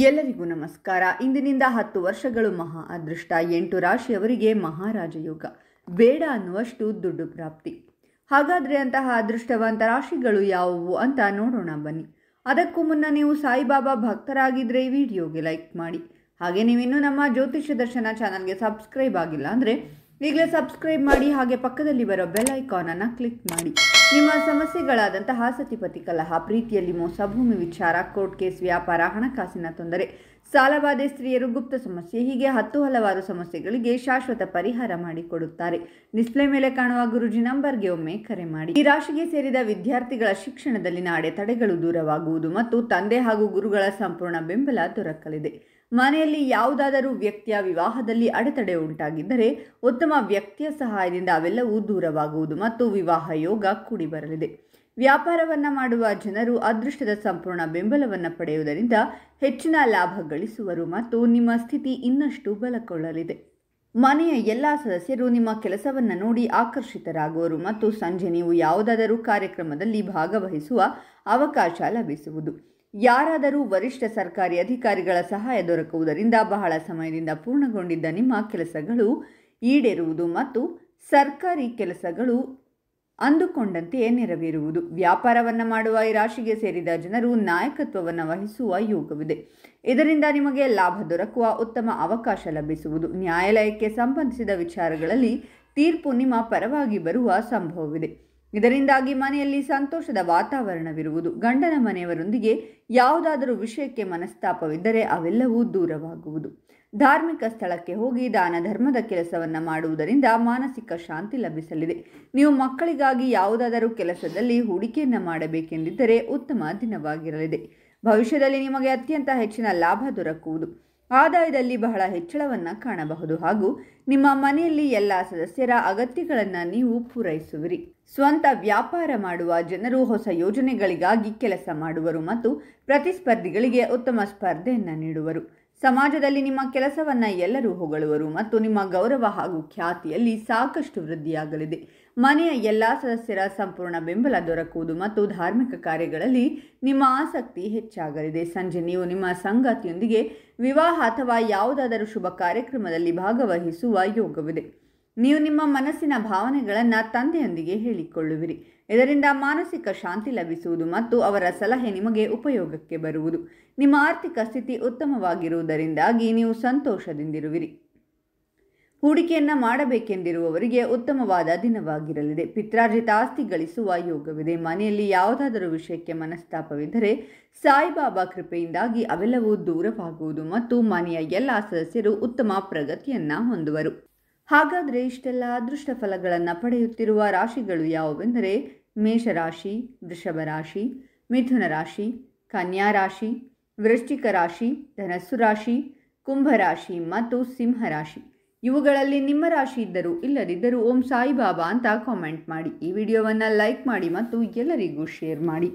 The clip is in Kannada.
ಎಲ್ಲರಿಗೂ ನಮಸ್ಕಾರ. ಇಂದಿನಿಂದ 10 ವರ್ಷಗಳು ಮಹಾ ಅದೃಷ್ಟ. 8 ರಾಶಿಯವರಿಗೆ ಮಹಾರಾಜ ಯೋಗ, ಬೇಡ ಅನ್ನುವಷ್ಟು ದುಡ್ಡು ಪ್ರಾಪ್ತಿ. ಹಾಗಾದರೆ ಅಂತಹ ಅದೃಷ್ಟವಂತ ರಾಶಿಗಳು ಯಾವುವು ಅಂತ ನೋಡೋಣ ಬನ್ನಿ. ಅದಕ್ಕೂ ಮುನ್ನ ನೀವು ಸಾಯಿಬಾಬಾ ಭಕ್ತರಾಗಿದ್ದರೆ ಈ ವಿಡಿಯೋಗೆ ಲೈಕ್ ಮಾಡಿ. ಹಾಗೆ ನೀವಿನ್ನೂ ನಮ್ಮ ಜ್ಯೋತಿಷ್ಯ ದರ್ಶನ ಚಾನಲ್ಗೆ ಸಬ್ಸ್ಕ್ರೈಬ್ ಆಗಿಲ್ಲ ಅಂದರೆ ಈಗಲೇ ಸಬ್ಸ್ಕ್ರೈಬ್ ಮಾಡಿ. ಹಾಗೆ ಪಕ್ಕದಲ್ಲಿ ಬರೋ ಬೆಲ್ ಐಕಾನನ್ನು ಕ್ಲಿಕ್ ಮಾಡಿ. ನಿಮ್ಮ ಸಮಸ್ಯೆಗಳಾದಂತಹ ಸತಿಪತಿ ಕಲಹ, ಪ್ರೀತಿಯಲ್ಲಿ ಮೋಸ, ಭೂಮಿ ವಿಚಾರ, ಕೋರ್ಟ್ ಕೇಸ್, ವ್ಯಾಪಾರ, ಹಣಕಾಸಿನ ತೊಂದರೆ, ಸಾಲಬಾಧೆ, ಸ್ತ್ರೀಯರು, ಗುಪ್ತ ಸಮಸ್ಯೆ, ಹೀಗೆ ಹಲವಾರು ಸಮಸ್ಯೆಗಳಿಗೆ ಶಾಶ್ವತ ಪರಿಹಾರ ಮಾಡಿಕೊಡುತ್ತಾರೆ. ಡಿಸ್ಪ್ಲೇ ಮೇಲೆ ಕಾಣುವ ಗುರುಜಿ ನಂಬರ್ಗೆ ಒಮ್ಮೆ ಕರೆ ಮಾಡಿ. ಈ ರಾಶಿಗೆ ಸೇರಿದ ವಿದ್ಯಾರ್ಥಿಗಳ ಶಿಕ್ಷಣದಲ್ಲಿನ ಅಡೆತಡೆಗಳು ದೂರವಾಗುವುದು ಮತ್ತು ತಂದೆ ಹಾಗೂ ಗುರುಗಳ ಸಂಪೂರ್ಣ ಬೆಂಬಲ ದೊರಕಲಿದೆ. ಮನೆಯಲ್ಲಿ ಯಾವುದಾದರೂ ವ್ಯಕ್ತಿಯ ವಿವಾಹದಲ್ಲಿ ಅಡೆತಡೆ ಉಂಟಾಗಿದ್ದರೆ ಉತ್ತಮ ವ್ಯಕ್ತಿಯ ಸಹಾಯದಿಂದ ಅವೆಲ್ಲವೂ ದೂರವಾಗುವುದು ಮತ್ತು ವಿವಾಹ ಯೋಗ ಕೂಡಿ ಬರಲಿದೆ. ವ್ಯಾಪಾರವನ್ನು ಮಾಡುವ ಜನರು ಅದೃಷ್ಟದ ಸಂಪೂರ್ಣ ಬೆಂಬಲವನ್ನು ಪಡೆಯುವುದರಿಂದ ಹೆಚ್ಚಿನ ಲಾಭ ಗಳಿಸುವರು ಮತ್ತು ನಿಮ್ಮ ಸ್ಥಿತಿ ಇನ್ನಷ್ಟು ಬಲಗೊಳ್ಳಲಿದೆ. ಮನೆಯ ಎಲ್ಲ ಸದಸ್ಯರು ನಿಮ್ಮ ಕೆಲಸವನ್ನು ನೋಡಿ ಆಕರ್ಷಿತರಾಗುವರು ಮತ್ತು ಸಂಜೆ ನೀವು ಯಾವುದಾದರೂ ಕಾರ್ಯಕ್ರಮದಲ್ಲಿ ಭಾಗವಹಿಸುವ ಅವಕಾಶ ಲಭಿಸುವುದು. ಯಾರಾದರೂ ವರಿಷ್ಠ ಸರ್ಕಾರಿ ಅಧಿಕಾರಿಗಳ ಸಹಾಯ ದೊರಕುವುದರಿಂದ ಬಹಳ ಸಮಯದಿಂದ ಪೂರ್ಣಗೊಂಡಿದ್ದ ನಿಮ್ಮ ಕೆಲಸಗಳು ಈಡೇರುವುದು ಮತ್ತು ಸರ್ಕಾರಿ ಕೆಲಸಗಳು ಅಂದುಕೊಂಡಂತೆಯೇ ನೆರವೇರುವುದು. ವ್ಯಾಪಾರವನ್ನು ಮಾಡುವ ಈ ರಾಶಿಗೆ ಸೇರಿದ ಜನರು ನಾಯಕತ್ವವನ್ನು ವಹಿಸುವ ಯೋಗವಿದೆ. ಇದರಿಂದ ನಿಮಗೆ ಲಾಭ ದೊರಕುವ ಉತ್ತಮ ಅವಕಾಶ ಲಭಿಸುವುದು. ನ್ಯಾಯಾಲಯಕ್ಕೆ ಸಂಬಂಧಿಸಿದ ವಿಚಾರಗಳಲ್ಲಿ ತೀರ್ಪು ನಿಮ್ಮ ಪರವಾಗಿ ಬರುವ ಸಂಭವವಿದೆ. ಇದರಿಂದಾಗಿ ಮನೆಯಲ್ಲಿ ಸಂತೋಷದ ವಾತಾವರಣವಿರುವುದು. ಗಂಡನ ಮನೆಯವರೊಂದಿಗೆ ಯಾವುದಾದರೂ ವಿಷಯಕ್ಕೆ ಮನಸ್ತಾಪವಿದ್ದರೆ ಅವೆಲ್ಲವೂ ದೂರವಾಗುವುದು. ಧಾರ್ಮಿಕ ಸ್ಥಳಕ್ಕೆ ಹೋಗಿ ದಾನ ಧರ್ಮದ ಕೆಲಸವನ್ನು ಮಾಡುವುದರಿಂದ ಮಾನಸಿಕ ಶಾಂತಿ ಲಭಿಸಲಿದೆ. ನೀವು ಮಕ್ಕಳಿಗಾಗಿ ಯಾವುದಾದರೂ ಕೆಲಸದಲ್ಲಿ ಹೂಡಿಕೆಯನ್ನು ಮಾಡಬೇಕೆಂದಿದ್ದರೆ ಉತ್ತಮ ದಿನವಾಗಿರಲಿದೆ. ಭವಿಷ್ಯದಲ್ಲಿ ನಿಮಗೆ ಅತ್ಯಂತ ಹೆಚ್ಚಿನ ಲಾಭ ದೊರಕುವುದು. ಆದಾಯದಲ್ಲಿ ಬಹಳ ಹೆಚ್ಚಳವನ್ನು ಕಾಣಬಹುದು ಹಾಗೂ ನಿಮ್ಮ ಮನೆಯಲ್ಲಿ ಎಲ್ಲ ಸದಸ್ಯರ ಅಗತ್ಯಗಳನ್ನು ನೀವು ಪೂರೈಸುವಿರಿ. ಸ್ವಂತ ವ್ಯಾಪಾರ ಮಾಡುವ ಜನರು ಹೊಸ ಯೋಜನೆಗಳಿಗಾಗಿ ಕೆಲಸ ಮಾಡುವರು ಮತ್ತು ಪ್ರತಿಸ್ಪರ್ಧಿಗಳಿಗೆ ಉತ್ತಮ ಸ್ಪರ್ಧೆಯನ್ನು ನೀಡುವರು. ಸಮಾಜದಲ್ಲಿ ನಿಮ್ಮ ಕೆಲಸವನ್ನು ಎಲ್ಲರೂ ಹೊಗಳುವರು ಮತ್ತು ನಿಮ್ಮ ಗೌರವ ಹಾಗೂ ಖ್ಯಾತಿಯಲ್ಲಿ ಸಾಕಷ್ಟು ವೃದ್ಧಿಯಾಗಲಿದೆ. ಮನೆಯ ಎಲ್ಲ ಸದಸ್ಯರ ಸಂಪೂರ್ಣ ಬೆಂಬಲ ದೊರಕುವುದು ಮತ್ತು ಧಾರ್ಮಿಕ ಕಾರ್ಯಗಳಲ್ಲಿ ನಿಮ್ಮ ಆಸಕ್ತಿ ಹೆಚ್ಚಾಗಲಿದೆ. ಸಂಜೆ ನೀವು ನಿಮ್ಮ ಸಂಗಾತಿಯೊಂದಿಗೆ ವಿವಾಹ ಅಥವಾ ಯಾವುದಾದರೂ ಶುಭ ಕಾರ್ಯಕ್ರಮದಲ್ಲಿ ಭಾಗವಹಿಸುವ ಯೋಗವಿದೆ. ನೀವು ನಿಮ್ಮ ಮನಸ್ಸಿನ ಭಾವನೆಗಳನ್ನು ತಂದೆಯೊಂದಿಗೆ ಹೇಳಿಕೊಳ್ಳುವಿರಿ. ಇದರಿಂದ ಮಾನಸಿಕ ಶಾಂತಿ ಲಭಿಸುವುದು ಮತ್ತು ಅವರ ಸಲಹೆ ನಿಮಗೆ ಉಪಯೋಗಕ್ಕೆ ಬರುವುದು. ನಿಮ್ಮ ಆರ್ಥಿಕ ಸ್ಥಿತಿ ಉತ್ತಮವಾಗಿರುವುದರಿಂದಾಗಿ ನೀವು ಸಂತೋಷದಿಂದಿರುವಿರಿ. ಹೂಡಿಕೆಯನ್ನು ಮಾಡಬೇಕೆಂದಿರುವವರಿಗೆ ಉತ್ತಮವಾದ ದಿನವಾಗಿರಲಿದೆ. ಪಿತ್ರಾರ್ಜಿತ ಆಸ್ತಿ ಗಳಿಸುವ ಯೋಗವಿದೆ. ಮನೆಯಲ್ಲಿ ಯಾವುದಾದರೂ ವಿಷಯಕ್ಕೆ ಮನಸ್ತಾಪವಿದ್ದರೆ ಸಾಯಿಬಾಬಾ ಕೃಪೆಯಿಂದಾಗಿ ಅವೆಲ್ಲವೂ ದೂರವಾಗುವುದು ಮತ್ತು ಮನೆಯ ಎಲ್ಲ ಸದಸ್ಯರು ಉತ್ತಮ ಪ್ರಗತಿಯನ್ನು ಹೊಂದುವರು. ಹಾಗಾದರೆ ಇಷ್ಟೆಲ್ಲ ಅದೃಷ್ಟ ಫಲಗಳನ್ನು ಪಡೆಯುತ್ತಿರುವ ರಾಶಿಗಳು ಯಾವುವೆಂದರೆ ಮೇಷರಾಶಿ, ವೃಷಭ ರಾಶಿ, ಮಿಥುನ ರಾಶಿ, ಕನ್ಯಾ ರಾಶಿ, ವೃಶ್ಚಿಕ ರಾಶಿ, ಧನಸ್ಸು ರಾಶಿ, ಕುಂಭರಾಶಿ ಮತ್ತು ಸಿಂಹರಾಶಿ. ಇವುಗಳಲ್ಲಿ ನಿಮ್ಮ ರಾಶಿ ಇದ್ದರೂ ಇಲ್ಲದಿದ್ದರೂ ಓಂ ಸಾಯಿಬಾಬಾ ಅಂತ ಕಾಮೆಂಟ್ ಮಾಡಿ. ಈ ವಿಡಿಯೋವನ್ನು ಲೈಕ್ ಮಾಡಿ ಮತ್ತು ಎಲ್ಲರಿಗೂ ಶೇರ್ ಮಾಡಿ.